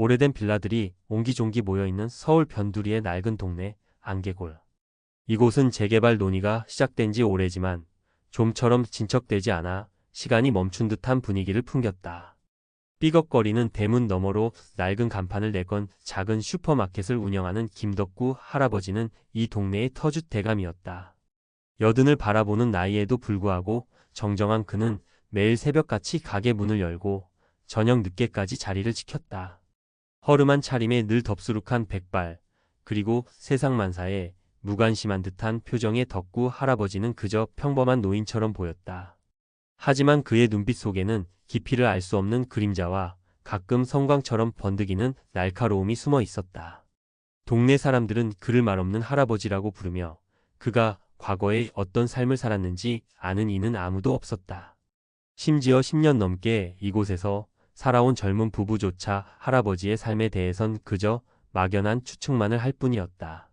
오래된 빌라들이 옹기종기 모여있는 서울 변두리의 낡은 동네 안개골. 이곳은 재개발 논의가 시작된 지 오래지만 좀처럼 진척되지 않아 시간이 멈춘 듯한 분위기를 풍겼다. 삐걱거리는 대문 너머로 낡은 간판을 내건 작은 슈퍼마켓을 운영하는 김덕구 할아버지는 이 동네의 터줏 대감이었다. 여든을 바라보는 나이에도 불구하고 정정한 그는 매일 새벽같이 가게 문을 열고 저녁 늦게까지 자리를 지켰다. 허름한 차림에 늘 덥수룩한 백발, 그리고 세상만사에 무관심한 듯한 표정의 덕구 할아버지는 그저 평범한 노인처럼 보였다. 하지만 그의 눈빛 속에는 깊이를 알 수 없는 그림자와 가끔 성광처럼 번득이는 날카로움이 숨어 있었다. 동네 사람들은 그를 말없는 할아버지라고 부르며 그가 과거에 어떤 삶을 살았는지 아는 이는 아무도 없었다. 심지어 10년 넘게 이곳에서 살아온 젊은 부부조차 할아버지의 삶에 대해선 그저 막연한 추측만을 할 뿐이었다.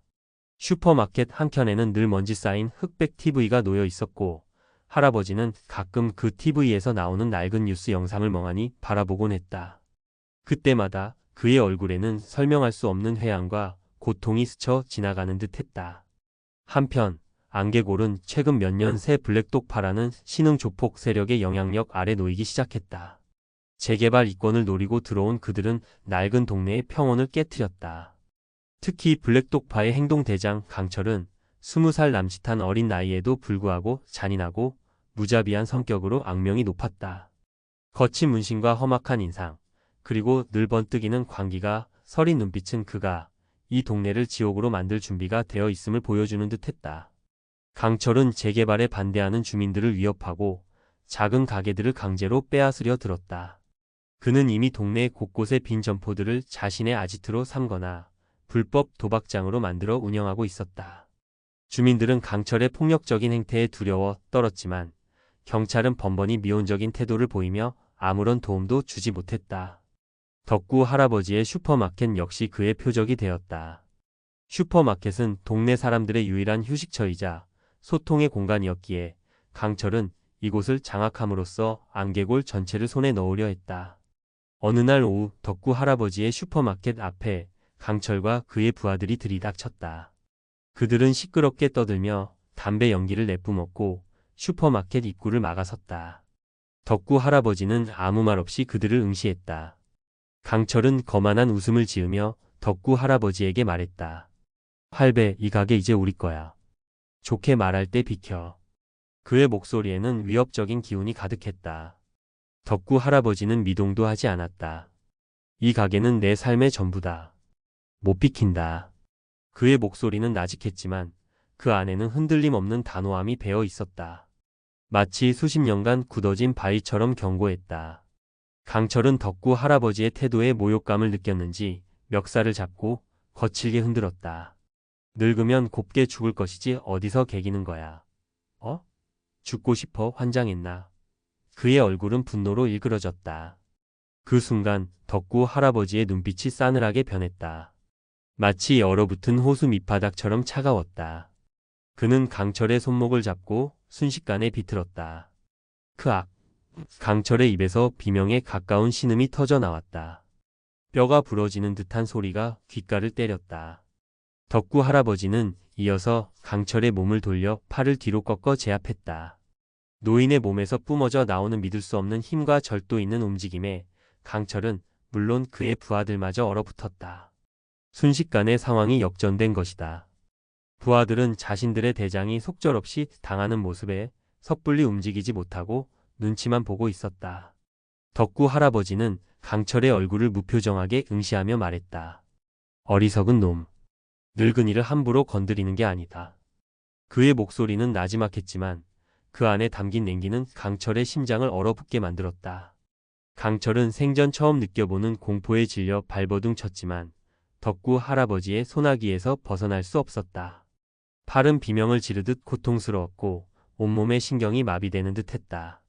슈퍼마켓 한켠에는 늘 먼지 쌓인 흑백 TV가 놓여 있었고 할아버지는 가끔 그 TV에서 나오는 낡은 뉴스 영상을 멍하니 바라보곤 했다. 그때마다 그의 얼굴에는 설명할 수 없는 회한과 고통이 스쳐 지나가는 듯 했다. 한편 안개골은 최근 몇 년 새 블랙독파라는 신흥 조폭 세력의 영향력 아래 놓이기 시작했다. 재개발 이권을 노리고 들어온 그들은 낡은 동네의 평온을 깨트렸다. 특히 블랙독파의 행동대장 강철은 20살 남짓한 어린 나이에도 불구하고 잔인하고 무자비한 성격으로 악명이 높았다. 거친 문신과 험악한 인상, 그리고 늘 번뜩이는 광기가 서린 눈빛은 그가 이 동네를 지옥으로 만들 준비가 되어 있음을 보여주는 듯했다. 강철은 재개발에 반대하는 주민들을 위협하고 작은 가게들을 강제로 빼앗으려 들었다. 그는 이미 동네 곳곳의 빈 점포들을 자신의 아지트로 삼거나 불법 도박장으로 만들어 운영하고 있었다. 주민들은 강철의 폭력적인 행태에 두려워 떨었지만 경찰은 번번이 미온적인 태도를 보이며 아무런 도움도 주지 못했다. 덕구 할아버지의 슈퍼마켓 역시 그의 표적이 되었다. 슈퍼마켓은 동네 사람들의 유일한 휴식처이자 소통의 공간이었기에 강철은 이곳을 장악함으로써 안개골 전체를 손에 넣으려 했다. 어느 날 오후 덕구 할아버지의 슈퍼마켓 앞에 강철과 그의 부하들이 들이닥쳤다. 그들은 시끄럽게 떠들며 담배 연기를 내뿜었고 슈퍼마켓 입구를 막아섰다. 덕구 할아버지는 아무 말 없이 그들을 응시했다. 강철은 거만한 웃음을 지으며 덕구 할아버지에게 말했다. 할배, 이 가게 이제 우리 거야. 좋게 말할 때 비켜. 그의 목소리에는 위협적인 기운이 가득했다. 덕구 할아버지는 미동도 하지 않았다. 이 가게는 내 삶의 전부다. 못 비킨다. 그의 목소리는 나직했지만 그 안에는 흔들림 없는 단호함이 배어 있었다. 마치 수십 년간 굳어진 바위처럼 견고했다. 강철은 덕구 할아버지의 태도에 모욕감을 느꼈는지 멱살을 잡고 거칠게 흔들었다. 늙으면 곱게 죽을 것이지 어디서 개기는 거야. 죽고 싶어 환장했나. 그의 얼굴은 분노로 일그러졌다. 그 순간 덕구 할아버지의 눈빛이 싸늘하게 변했다. 마치 얼어붙은 호수 밑바닥처럼 차가웠다. 그는 강철의 손목을 잡고 순식간에 비틀었다. 크악! 강철의 입에서 비명에 가까운 신음이 터져 나왔다. 뼈가 부러지는 듯한 소리가 귓가를 때렸다. 덕구 할아버지는 이어서 강철의 몸을 돌려 팔을 뒤로 꺾어 제압했다. 노인의 몸에서 뿜어져 나오는 믿을 수 없는 힘과 절도 있는 움직임에 강철은 물론 그의 부하들마저 얼어붙었다. 순식간에 상황이 역전된 것이다. 부하들은 자신들의 대장이 속절없이 당하는 모습에 섣불리 움직이지 못하고 눈치만 보고 있었다. 덕구 할아버지는 강철의 얼굴을 무표정하게 응시하며 말했다. 어리석은 놈. 늙은이를 함부로 건드리는 게 아니다. 그의 목소리는 나지막했지만 그 안에 담긴 냉기는 강철의 심장을 얼어붙게 만들었다. 강철은 생전 처음 느껴보는 공포에 질려 발버둥 쳤지만 덕구 할아버지의 소나기에서 벗어날 수 없었다. 팔은 비명을 지르듯 고통스러웠고 온몸의 신경이 마비되는 듯 했다.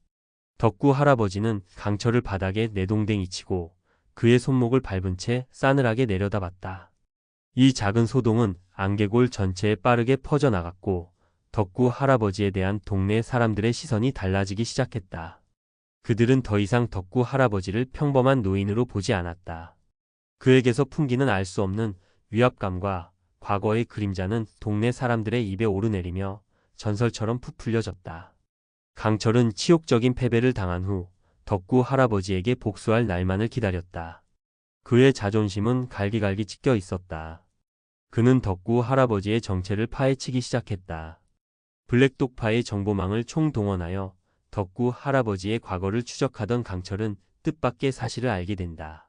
덕구 할아버지는 강철을 바닥에 내동댕이 치고 그의 손목을 밟은 채 싸늘하게 내려다봤다. 이 작은 소동은 안개골 전체에 빠르게 퍼져나갔고 덕구 할아버지에 대한 동네 사람들의 시선이 달라지기 시작했다. 그들은 더 이상 덕구 할아버지를 평범한 노인으로 보지 않았다. 그에게서 풍기는 알 수 없는 위압감과 과거의 그림자는 동네 사람들의 입에 오르내리며 전설처럼 부풀려졌다. 강철은 치욕적인 패배를 당한 후 덕구 할아버지에게 복수할 날만을 기다렸다. 그의 자존심은 갈기갈기 찢겨 있었다. 그는 덕구 할아버지의 정체를 파헤치기 시작했다. 블랙독파의 정보망을 총동원하여 덕구 할아버지의 과거를 추적하던 강철은 뜻밖의 사실을 알게 된다.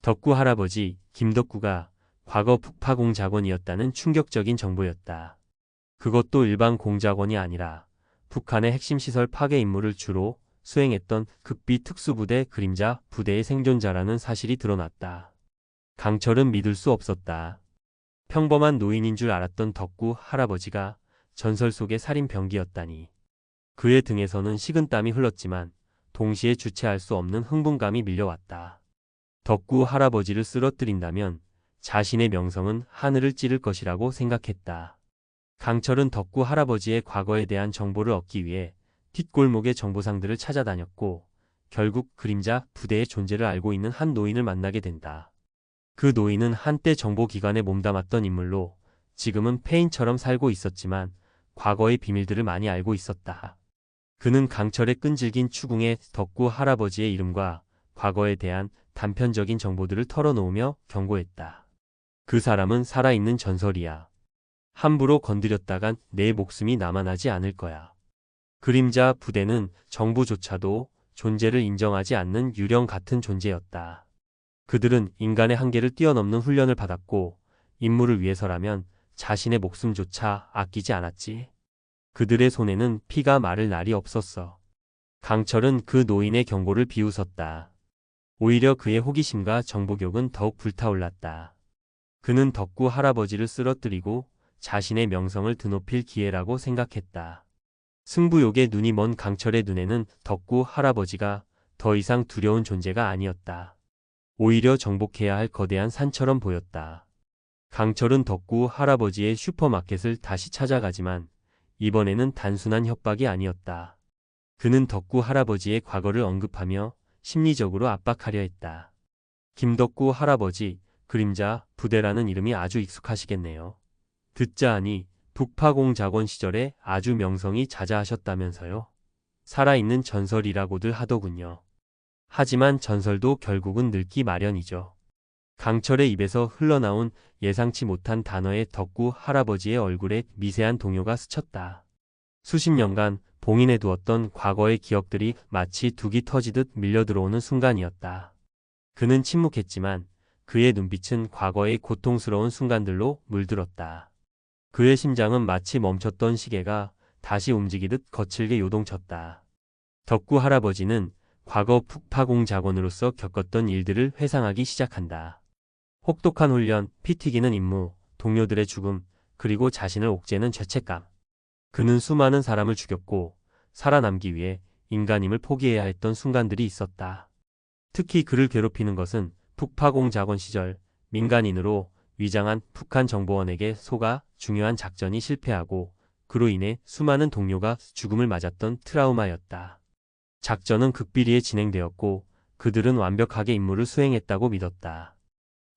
덕구 할아버지 김덕구가 과거 북파 공작원이었다는 충격적인 정보였다. 그것도 일반 공작원이 아니라 북한의 핵심 시설 파괴 임무를 주로 수행했던 극비 특수부대 그림자 부대의 생존자라는 사실이 드러났다. 강철은 믿을 수 없었다. 평범한 노인인 줄 알았던 덕구 할아버지가 전설 속의 살인 병기였다니. 그의 등에서는 식은땀이 흘렀지만 동시에 주체할 수 없는 흥분감이 밀려왔다. 덕구 할아버지를 쓰러뜨린다면 자신의 명성은 하늘을 찌를 것이라고 생각했다. 강철은 덕구 할아버지의 과거에 대한 정보를 얻기 위해 뒷골목의 정보상들을 찾아다녔고 결국 그림자 부대의 존재를 알고 있는 한 노인을 만나게 된다. 그 노인은 한때 정보기관에 몸담았던 인물로 지금은 폐인처럼 살고 있었지만 과거의 비밀들을 많이 알고 있었다. 그는 강철의 끈질긴 추궁에 덕구 할아버지의 이름과 과거에 대한 단편적인 정보들을 털어놓으며 경고했다. 그 사람은 살아있는 전설이야. 함부로 건드렸다간 내 목숨이 남아나지 않을 거야. 그림자 부대는 정부조차도 존재를 인정하지 않는 유령 같은 존재였다. 그들은 인간의 한계를 뛰어넘는 훈련을 받았고 임무를 위해서라면 자신의 목숨조차 아끼지 않았지. 그들의 손에는 피가 마를 날이 없었어. 강철은 그 노인의 경고를 비웃었다. 오히려 그의 호기심과 정보욕은 더욱 불타올랐다. 그는 덕구 할아버지를 쓰러뜨리고 자신의 명성을 드높일 기회라고 생각했다. 승부욕에 눈이 먼 강철의 눈에는 덕구 할아버지가 더 이상 두려운 존재가 아니었다. 오히려 정복해야 할 거대한 산처럼 보였다. 강철은 덕구 할아버지의 슈퍼마켓을 다시 찾아가지만 이번에는 단순한 협박이 아니었다. 그는 덕구 할아버지의 과거를 언급하며 심리적으로 압박하려 했다. 김덕구 할아버지, 그림자 부대라는 이름이 아주 익숙하시겠네요. 듣자 하니 북파공작원 시절에 아주 명성이 자자하셨다면서요. 살아있는 전설이라고들 하더군요. 하지만 전설도 결국은 늙기 마련이죠. 강철의 입에서 흘러나온 예상치 못한 단어에 덕구 할아버지의 얼굴에 미세한 동요가 스쳤다. 수십 년간 봉인해두었던 과거의 기억들이 마치 둑이 터지듯 밀려들어오는 순간이었다. 그는 침묵했지만 그의 눈빛은 과거의 고통스러운 순간들로 물들었다. 그의 심장은 마치 멈췄던 시계가 다시 움직이듯 거칠게 요동쳤다. 덕구 할아버지는 과거 북파공작원으로서 겪었던 일들을 회상하기 시작한다. 혹독한 훈련, 피 튀기는 임무, 동료들의 죽음, 그리고 자신을 옥죄는 죄책감. 그는 수많은 사람을 죽였고 살아남기 위해 인간임을 포기해야 했던 순간들이 있었다. 특히 그를 괴롭히는 것은 북파공작원 시절 민간인으로 위장한 북한 정보원에게 속아 중요한 작전이 실패하고 그로 인해 수많은 동료가 죽음을 맞았던 트라우마였다. 작전은 극비리에 진행되었고 그들은 완벽하게 임무를 수행했다고 믿었다.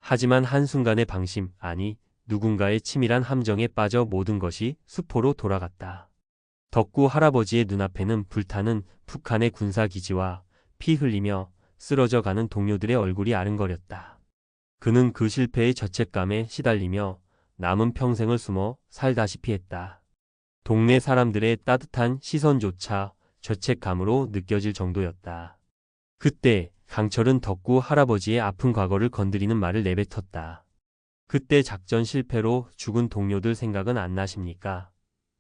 하지만 한순간의 방심, 아니 누군가의 치밀한 함정에 빠져 모든 것이 수포로 돌아갔다. 덕구 할아버지의 눈앞에는 불타는 북한의 군사기지와 피 흘리며 쓰러져가는 동료들의 얼굴이 아른거렸다. 그는 그 실패의 죄책감에 시달리며 남은 평생을 숨어 살다시피 했다. 동네 사람들의 따뜻한 시선조차 죄책감으로 느껴질 정도였다. 그때 강철은 덕구 할아버지의 아픈 과거를 건드리는 말을 내뱉었다. 그때 작전 실패로 죽은 동료들 생각은 안 나십니까?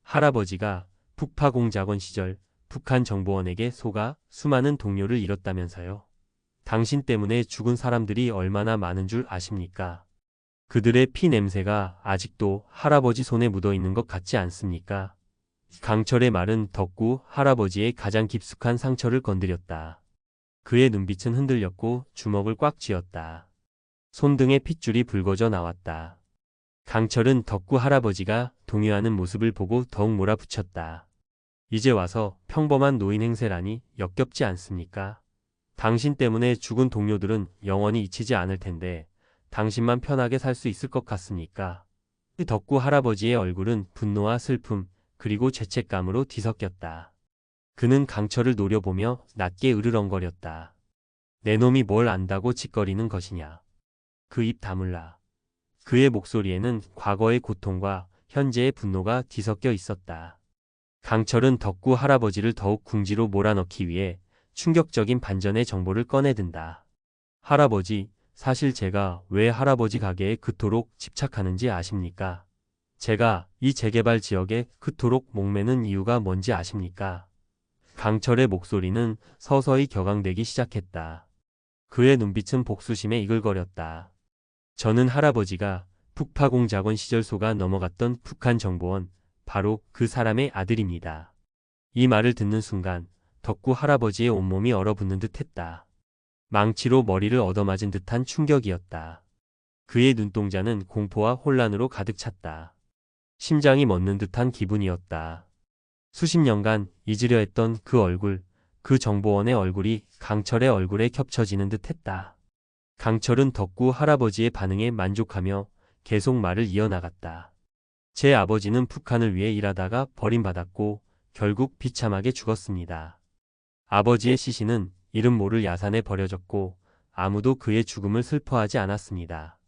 할아버지가 북파공작원 시절 북한 정보원에게 속아 수많은 동료를 잃었다면서요. 당신 때문에 죽은 사람들이 얼마나 많은 줄 아십니까? 그들의 피 냄새가 아직도 할아버지 손에 묻어 있는 것 같지 않습니까? 강철의 말은 덕구 할아버지의 가장 깊숙한 상처를 건드렸다. 그의 눈빛은 흔들렸고 주먹을 꽉 쥐었다. 손등에 핏줄이 붉어져 나왔다. 강철은 덕구 할아버지가 동요하는 모습을 보고 더욱 몰아붙였다. 이제 와서 평범한 노인 행세라니 역겹지 않습니까? 당신 때문에 죽은 동료들은 영원히 잊히지 않을 텐데 당신만 편하게 살 수 있을 것 같습니까? 덕구 할아버지의 얼굴은 분노와 슬픔, 그리고 죄책감으로 뒤섞였다. 그는 강철을 노려보며 낮게 으르렁거렸다. 내 놈이 뭘 안다고 짓거리는 것이냐. 그 입 다물라. 그의 목소리에는 과거의 고통과 현재의 분노가 뒤섞여 있었다. 강철은 덕구 할아버지를 더욱 궁지로 몰아넣기 위해 충격적인 반전의 정보를 꺼내든다. 할아버지, 사실 제가 왜 할아버지 가게에 그토록 집착하는지 아십니까? 제가 이 재개발 지역에 그토록 목매는 이유가 뭔지 아십니까? 강철의 목소리는 서서히 격앙되기 시작했다. 그의 눈빛은 복수심에 이글거렸다. 저는 할아버지가 북파공작원 시절 속아 넘어갔던 북한 정보원, 바로 그 사람의 아들입니다. 이 말을 듣는 순간 덕구 할아버지의 온몸이 얼어붙는 듯 했다. 망치로 머리를 얻어맞은 듯한 충격이었다. 그의 눈동자는 공포와 혼란으로 가득 찼다. 심장이 멎는 듯한 기분이었다. 수십 년간 잊으려 했던 그 얼굴, 그 정보원의 얼굴이 강철의 얼굴에 겹쳐지는 듯 했다. 강철은 덕구 할아버지의 반응에 만족하며 계속 말을 이어나갔다. 제 아버지는 북한을 위해 일하다가 버림받았고 결국 비참하게 죽었습니다. 아버지의 시신은 이름 모를 야산에 버려졌고 아무도 그의 죽음을 슬퍼하지 않았습니다.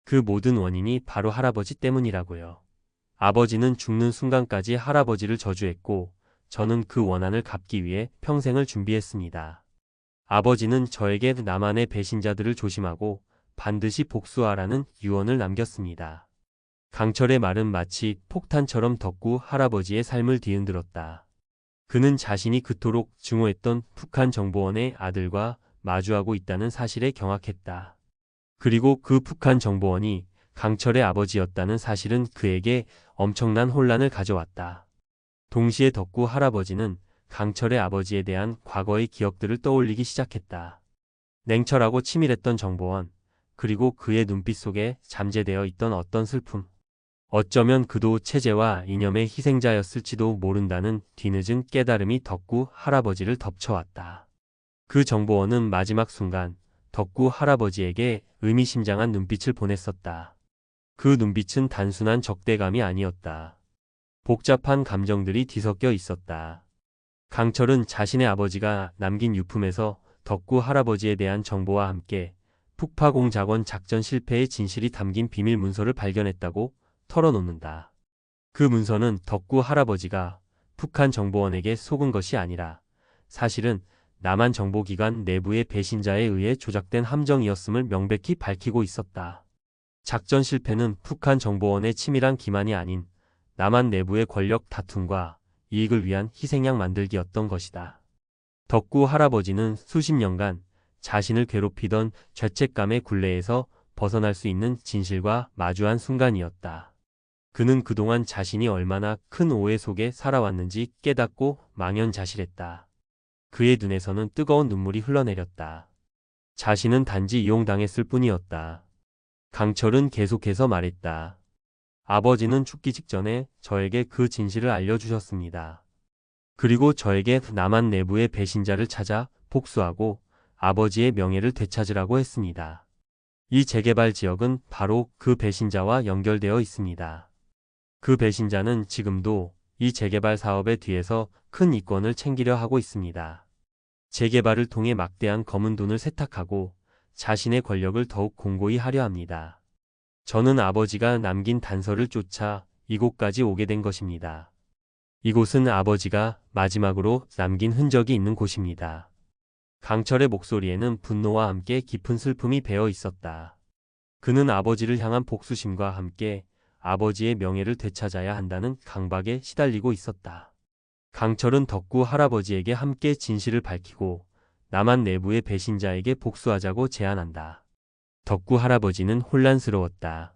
그 모든 원인이 바로 할아버지 때문이라고요. 아버지는 죽는 순간까지 할아버지를 저주했고 저는 그 원한을 갚기 위해 평생을 준비했습니다. 아버지는 저에게 나만의 배신자들을 조심하고 반드시 복수하라는 유언을 남겼습니다. 강철의 말은 마치 폭탄처럼 덕구 할아버지의 삶을 뒤흔들었다. 그는 자신이 그토록 증오했던 북한 정보원의 아들과 마주하고 있다는 사실에 경악했다. 그리고 그 북한 정보원이 강철의 아버지였다는 사실은 그에게 엄청난 혼란을 가져왔다. 동시에 덕구 할아버지는 강철의 아버지에 대한 과거의 기억들을 떠올리기 시작했다. 냉철하고 치밀했던 정보원, 그리고 그의 눈빛 속에 잠재되어 있던 어떤 슬픔. 어쩌면 그도 체제와 이념의 희생자였을지도 모른다는 뒤늦은 깨달음이 덕구 할아버지를 덮쳐왔다. 그 정보원은 마지막 순간 덕구 할아버지에게 의미심장한 눈빛을 보냈었다. 그 눈빛은 단순한 적대감이 아니었다. 복잡한 감정들이 뒤섞여 있었다. 강철은 자신의 아버지가 남긴 유품에서 덕구 할아버지에 대한 정보와 함께 북파공작원 작전 실패의 진실이 담긴 비밀 문서를 발견했다고 털어놓는다. 그 문서는 덕구 할아버지가 북한 정보원에게 속은 것이 아니라 사실은 남한 정보기관 내부의 배신자에 의해 조작된 함정이었음을 명백히 밝히고 있었다. 작전 실패는 북한 정보원의 치밀한 기만이 아닌 남한 내부의 권력 다툼과 이익을 위한 희생양 만들기였던 것이다. 덕구 할아버지는 수십 년간 자신을 괴롭히던 죄책감의 굴레에서 벗어날 수 있는 진실과 마주한 순간이었다. 그는 그동안 자신이 얼마나 큰 오해 속에 살아왔는지 깨닫고 망연자실했다. 그의 눈에서는 뜨거운 눈물이 흘러내렸다. 자신은 단지 이용당했을 뿐이었다. 강철은 계속해서 말했다. 아버지는 죽기 직전에 저에게 그 진실을 알려주셨습니다. 그리고 저에게 남한 내부의 배신자를 찾아 복수하고 아버지의 명예를 되찾으라고 했습니다. 이 재개발 지역은 바로 그 배신자와 연결되어 있습니다. 그 배신자는 지금도 이 재개발 사업의 뒤에서 큰 이권을 챙기려 하고 있습니다. 재개발을 통해 막대한 검은 돈을 세탁하고 자신의 권력을 더욱 공고히 하려 합니다. 저는 아버지가 남긴 단서를 쫓아 이곳까지 오게 된 것입니다. 이곳은 아버지가 마지막으로 남긴 흔적이 있는 곳입니다. 강철의 목소리에는 분노와 함께 깊은 슬픔이 배어 있었다. 그는 아버지를 향한 복수심과 함께 아버지의 명예를 되찾아야 한다는 강박에 시달리고 있었다. 강철은 덕구 할아버지에게 함께 진실을 밝히고 남한 내부의 배신자에게 복수하자고 제안한다. 덕구 할아버지는 혼란스러웠다.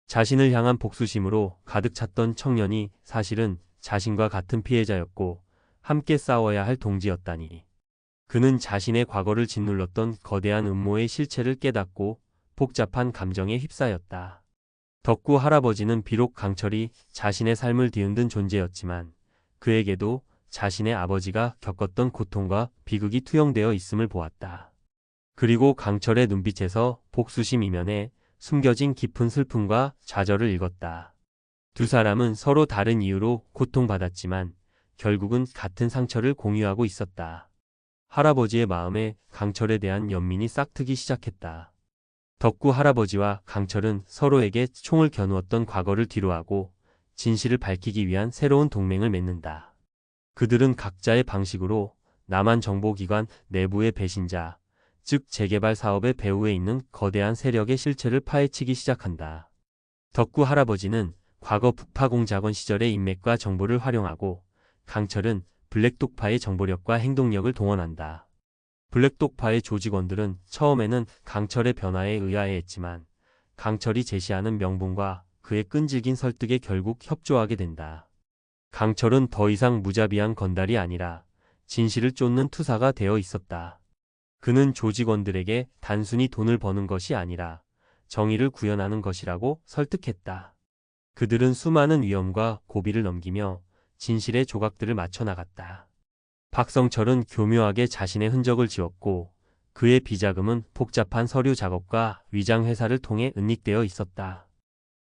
자신을 향한 복수심으로 가득 찼던 청년이 사실은 자신과 같은 피해자였고 함께 싸워야 할 동지였다니. 그는 자신의 과거를 짓눌렀던 거대한 음모의 실체를 깨닫고 복잡한 감정에 휩싸였다. 덕구 할아버지는 비록 강철이 자신의 삶을 뒤흔든 존재였지만 그에게도 자신의 아버지가 겪었던 고통과 비극이 투영되어 있음을 보았다. 그리고 강철의 눈빛에서 복수심 이면에 숨겨진 깊은 슬픔과 좌절을 읽었다. 두 사람은 서로 다른 이유로 고통받았지만 결국은 같은 상처를 공유하고 있었다. 할아버지의 마음에 강철에 대한 연민이 싹트기 시작했다. 덕구 할아버지와 강철은 서로에게 총을 겨누었던 과거를 뒤로하고 진실을 밝히기 위한 새로운 동맹을 맺는다. 그들은 각자의 방식으로 남한정보기관 내부의 배신자, 즉 재개발 사업의 배후에 있는 거대한 세력의 실체를 파헤치기 시작한다. 덕구 할아버지는 과거 북파공작원 시절의 인맥과 정보를 활용하고 강철은 블랙독파의 정보력과 행동력을 동원한다. 블랙독파의 조직원들은 처음에는 강철의 변화에 의아해했지만 강철이 제시하는 명분과 그의 끈질긴 설득에 결국 협조하게 된다. 강철은 더 이상 무자비한 건달이 아니라 진실을 쫓는 투사가 되어 있었다. 그는 조직원들에게 단순히 돈을 버는 것이 아니라 정의를 구현하는 것이라고 설득했다. 그들은 수많은 위험과 고비를 넘기며 진실의 조각들을 맞춰 나갔다. 박성철은 교묘하게 자신의 흔적을 지웠고 그의 비자금은 복잡한 서류 작업과 위장 회사를 통해 은닉되어 있었다.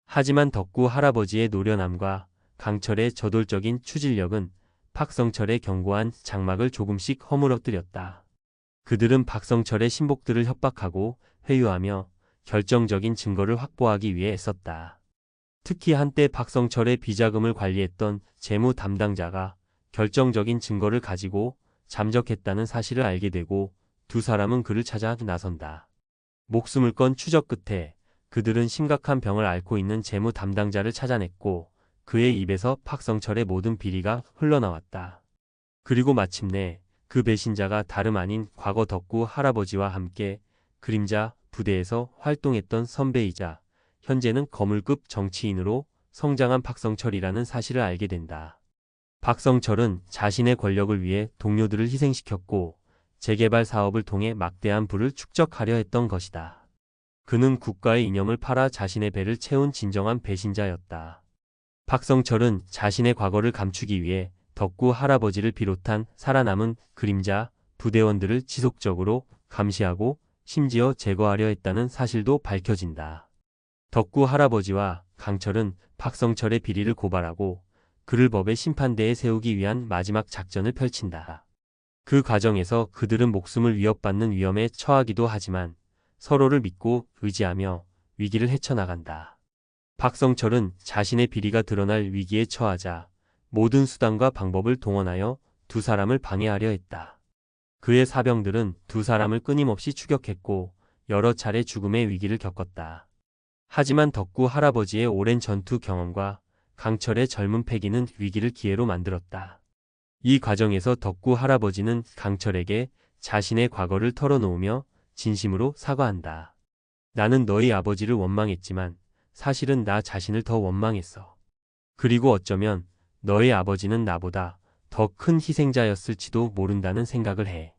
하지만 덕구 할아버지의 노련함과 강철의 저돌적인 추진력은 박성철의 견고한 장막을 조금씩 허물어뜨렸다. 그들은 박성철의 신복들을 협박하고 회유하며 결정적인 증거를 확보하기 위해 애썼다. 특히 한때 박성철의 비자금을 관리했던 재무 담당자가 결정적인 증거를 가지고 잠적했다는 사실을 알게 되고 두 사람은 그를 찾아 나선다. 목숨을 건 추적 끝에 그들은 심각한 병을 앓고 있는 재무 담당자를 찾아냈고 그의 입에서 박성철의 모든 비리가 흘러나왔다. 그리고 마침내 그 배신자가 다름 아닌 과거 덕구 할아버지와 함께 그림자 부대에서 활동했던 선배이자 현재는 거물급 정치인으로 성장한 박성철이라는 사실을 알게 된다. 박성철은 자신의 권력을 위해 동료들을 희생시켰고 재개발 사업을 통해 막대한 부를 축적하려 했던 것이다. 그는 국가의 이념을 팔아 자신의 배를 채운 진정한 배신자였다. 박성철은 자신의 과거를 감추기 위해 덕구 할아버지를 비롯한 살아남은 그림자 부대원들을 지속적으로 감시하고 심지어 제거하려 했다는 사실도 밝혀진다. 덕구 할아버지와 강철은 박성철의 비리를 고발하고 그를 법의 심판대에 세우기 위한 마지막 작전을 펼친다. 그 과정에서 그들은 목숨을 위협받는 위험에 처하기도 하지만 서로를 믿고 의지하며 위기를 헤쳐나간다. 박성철은 자신의 비리가 드러날 위기에 처하자 모든 수단과 방법을 동원하여 두 사람을 방해하려 했다. 그의 사병들은 두 사람을 끊임없이 추격했고 여러 차례 죽음의 위기를 겪었다. 하지만 덕구 할아버지의 오랜 전투 경험과 강철의 젊은 패기는 위기를 기회로 만들었다. 이 과정에서 덕구 할아버지는 강철에게 자신의 과거를 털어놓으며 진심으로 사과한다. 나는 너희 아버지를 원망했지만 사실은 나 자신을 더 원망했어. 그리고 어쩌면 너희 아버지는 나보다 더 큰 희생자였을지도 모른다는 생각을 해.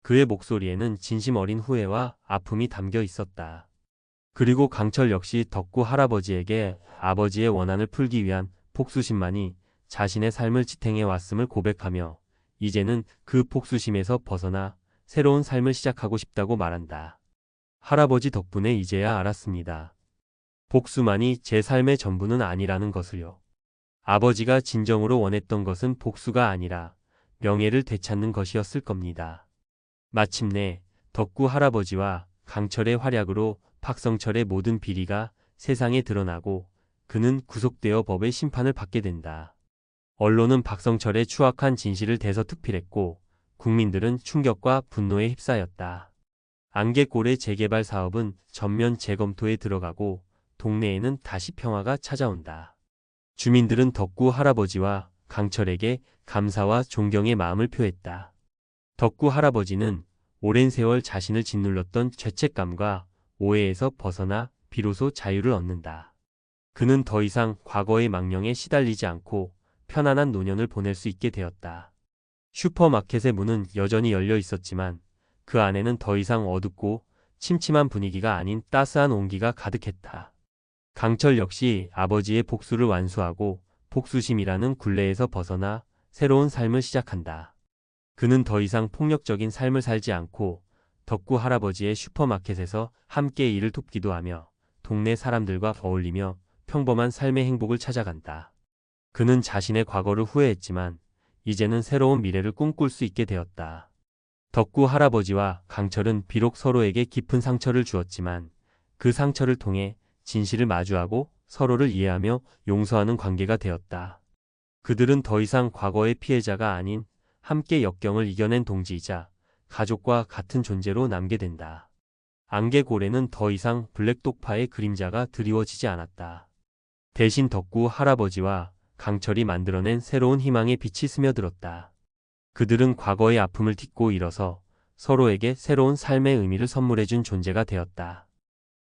그의 목소리에는 진심 어린 후회와 아픔이 담겨 있었다. 그리고 강철 역시 덕구 할아버지에게 아버지의 원한을 풀기 위한 복수심만이 자신의 삶을 지탱해 왔음을 고백하며 이제는 그 복수심에서 벗어나 새로운 삶을 시작하고 싶다고 말한다. 할아버지 덕분에 이제야 알았습니다. 복수만이 제 삶의 전부는 아니라는 것을요. 아버지가 진정으로 원했던 것은 복수가 아니라 명예를 되찾는 것이었을 겁니다. 마침내 덕구 할아버지와 강철의 활약으로 박성철의 모든 비리가 세상에 드러나고 그는 구속되어 법의 심판을 받게 된다. 언론은 박성철의 추악한 진실을 대서특필했고 국민들은 충격과 분노에 휩싸였다. 안개골의 재개발 사업은 전면 재검토에 들어가고 동네에는 다시 평화가 찾아온다. 주민들은 덕구 할아버지와 강철에게 감사와 존경의 마음을 표했다. 덕구 할아버지는 오랜 세월 자신을 짓눌렀던 죄책감과 오해에서 벗어나 비로소 자유를 얻는다. 그는 더 이상 과거의 망령에 시달리지 않고 편안한 노년을 보낼 수 있게 되었다. 슈퍼마켓의 문은 여전히 열려 있었지만 그 안에는 더 이상 어둡고 침침한 분위기가 아닌 따스한 온기가 가득했다. 강철 역시 아버지의 복수를 완수하고 복수심이라는 굴레에서 벗어나 새로운 삶을 시작한다. 그는 더 이상 폭력적인 삶을 살지 않고 덕구 할아버지의 슈퍼마켓에서 함께 일을 돕기도 하며 동네 사람들과 어울리며 평범한 삶의 행복을 찾아간다. 그는 자신의 과거를 후회했지만 이제는 새로운 미래를 꿈꿀 수 있게 되었다. 덕구 할아버지와 강철은 비록 서로에게 깊은 상처를 주었지만 그 상처를 통해 진실을 마주하고 서로를 이해하며 용서하는 관계가 되었다. 그들은 더 이상 과거의 피해자가 아닌 함께 역경을 이겨낸 동지이자 가족과 같은 존재로 남게 된다. 안개고래는 더 이상 블랙독파의 그림자가 드리워지지 않았다. 대신 덕구 할아버지와 강철이 만들어낸 새로운 희망의 빛이 스며들었다. 그들은 과거의 아픔을 딛고 일어서 서로에게 새로운 삶의 의미를 선물해준 존재가 되었다.